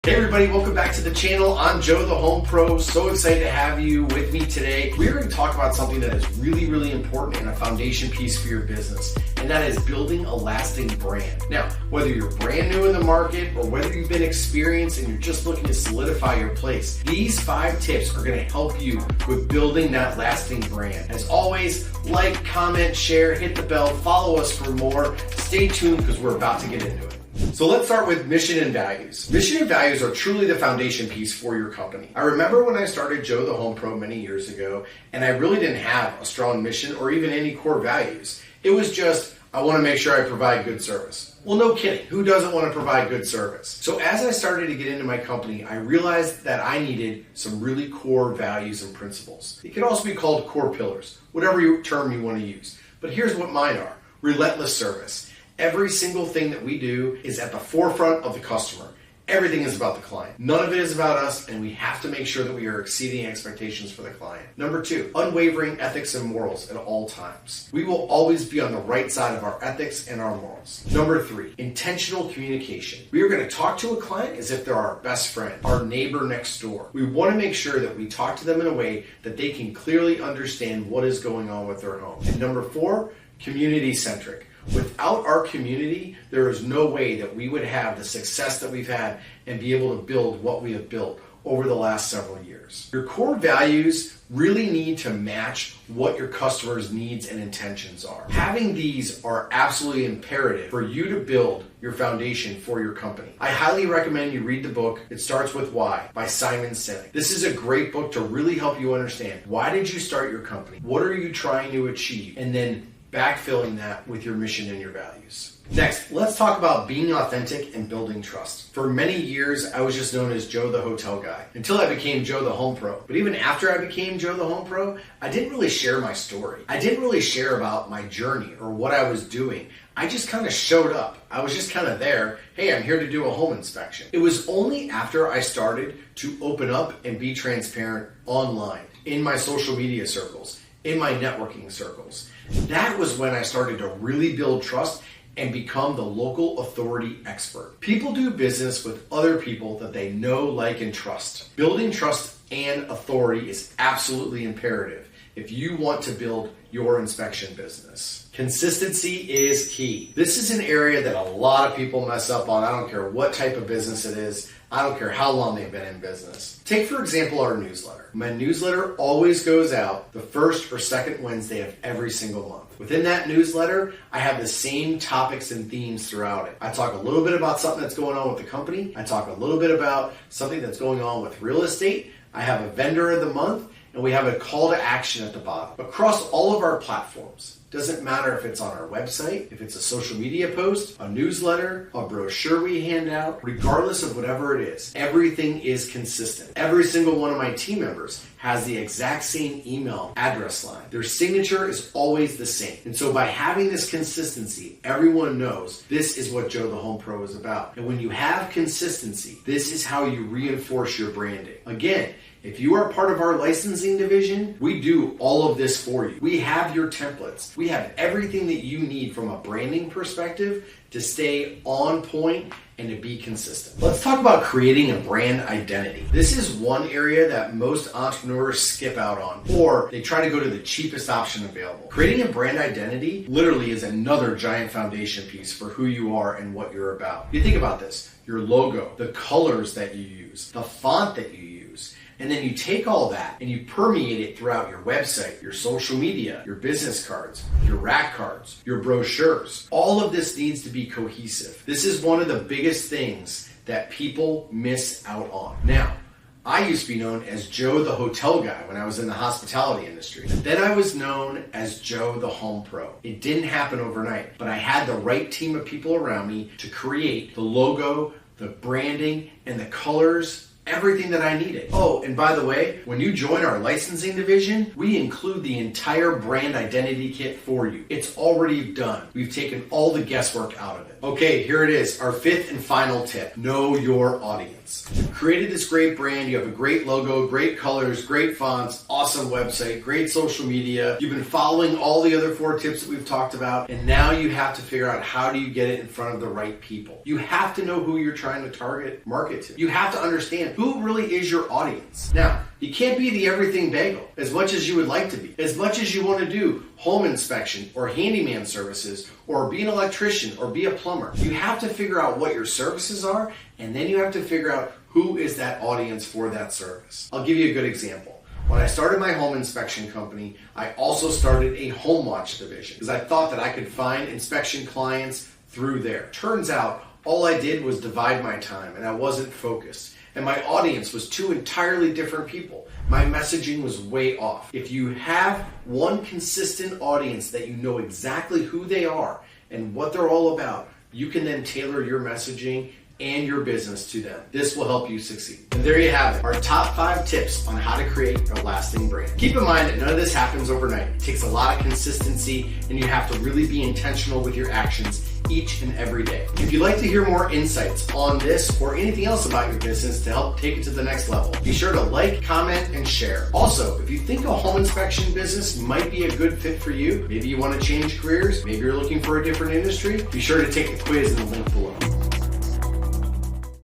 Hey everybody, welcome back to the channel. I'm Joe the Home Pro. So excited to have you with me today. We're going to talk about something that is really important and a foundation piece for your business, and that is building a lasting brand. Now, whether you're brand new in the market or whether you've been experienced and you're just looking to solidify your place, these 5 tips are going to help you with building that lasting brand. As always, like, comment, share, hit the bell, follow us for more. Stay tuned because we're about to get into it. So let's start with mission and values. Mission and values are truly the foundation piece for your company. I remember when I started Joe the Home Pro many years ago, and I really didn't have a strong mission or even any core values. It was just, I want to make sure I provide good service. Well, no kidding. Who doesn't want to provide good service? So as I started to get into my company, I realized that I needed some really core values and principles. It can also be called core pillars, whatever term you want to use. But here's what mine are. Relentless service. Every single thing that we do is at the forefront of the customer. Everything is about the client. None of it is about us, and we have to make sure that we are exceeding expectations for the client. Number 2, unwavering ethics and morals at all times. We will always be on the right side of our ethics and our morals. Number 3, intentional communication. We are going to talk to a client as if they're our best friend, our neighbor next door. We want to make sure that we talk to them in a way that they can clearly understand what is going on with their home. And number 4, community-centric. Without our community, there is no way that we would have the success that we've had and be able to build what we have built over the last several years. Your core values really need to match what your customers' needs and intentions are. Having these are absolutely imperative for you to build your foundation for your company. I highly recommend you read the book, It Starts With Why by Simon Sinek. This is a great book to really help you understand, why did you start your company? What are you trying to achieve? And then backfilling that with your mission and your values. Next, let's talk about being authentic and building trust. For many years, I was just known as Joe the Hotel Guy until I became Joe the Home Pro. But even after I became Joe the Home Pro, I didn't really share my story. I didn't really share about my journey or what I was doing. I just kind of showed up. I was just kind of there. Hey, I'm here to do a home inspection. It was only after I started to open up and be transparent online, in my social media circles, in my networking circles. That was when I started to really build trust and become the local authority expert. People do business with other people that they know, like, and trust. Building trust and authority is absolutely imperative if you want to build your inspection business. Consistency is key. This is an area that a lot of people mess up on. I don't care what type of business it is. I don't care how long they've been in business. Take, for example, our newsletter. My newsletter always goes out the first or second Wednesday of every single month. Within that newsletter, I have the same topics and themes throughout it. I talk a little bit about something that's going on with the company. I talk a little bit about something that's going on with real estate. I have a vendor of the month, and we have a call to action at the bottom. Across all of our platforms, doesn't matter if it's on our website, if it's a social media post, a newsletter, a brochure we hand out, regardless of whatever it is, everything is consistent. Every single one of my team members has the exact same email address line. Their signature is always the same. And so by having this consistency, everyone knows this is what Joe the Home Pro is about. And when you have consistency, this is how you reinforce your branding. Again, if you are part of our licensing division, we do all of this for you. We have your templates. We have everything that you need from a branding perspective to stay on point and to be consistent. Let's talk about creating a brand identity. This is one area that most entrepreneurs skip out on, or they try to go to the cheapest option available. Creating a brand identity literally is another giant foundation piece for who you are and what you're about. You think about this, your logo, the colors that you use, the font that you use, and then you take all that and you permeate it throughout your website, your social media, your business cards, your rack cards, your brochures. All of this needs to be cohesive. This is one of the biggest things that people miss out on. Now, I used to be known as Joe the Hotel Guy when I was in the hospitality industry. Then I was known as Joe the Home Pro. It didn't happen overnight, but I had the right team of people around me to create the logo, the branding, and the colors, everything that I needed. Oh, and by the way, when you join our licensing division, we include the entire brand identity kit for you. It's already done. We've taken all the guesswork out of it. Okay, here it is, our 5th and final tip. Know your audience. audience. You've created this great brand, you have a great logo, great colors, great fonts, awesome website, great social media. You've been following all the other 4 tips that we've talked about, and now you have to figure out how do you get it in front of the right people. You have to know who you're trying to target market to. You have to understand who really is your audience. Now, you can't be the everything bagel as much as you would like to be. As much as you want to do home inspection or handyman services or be an electrician or be a plumber, you have to figure out what your services are, and then you have to figure out who is that audience for that service. I'll give you a good example. When I started my home inspection company, I also started a home watch division because I thought that I could find inspection clients through there. Turns out all I did was divide my time and I wasn't focused. And my audience was 2 entirely different people. My messaging was way off. If you have one consistent audience that you know exactly who they are and what they're all about, you can then tailor your messaging and your business to them. This will help you succeed. And there you have it, our top 5 tips on how to create a lasting brand. Keep in mind that none of this happens overnight. It takes a lot of consistency, and you have to really be intentional with your actions each and every day. If you'd like to hear more insights on this or anything else about your business to help take it to the next level, be sure to like, comment, and share. Also, if you think a home inspection business might be a good fit for you, maybe you want to change careers, maybe you're looking for a different industry, be sure to take the quiz in the link below.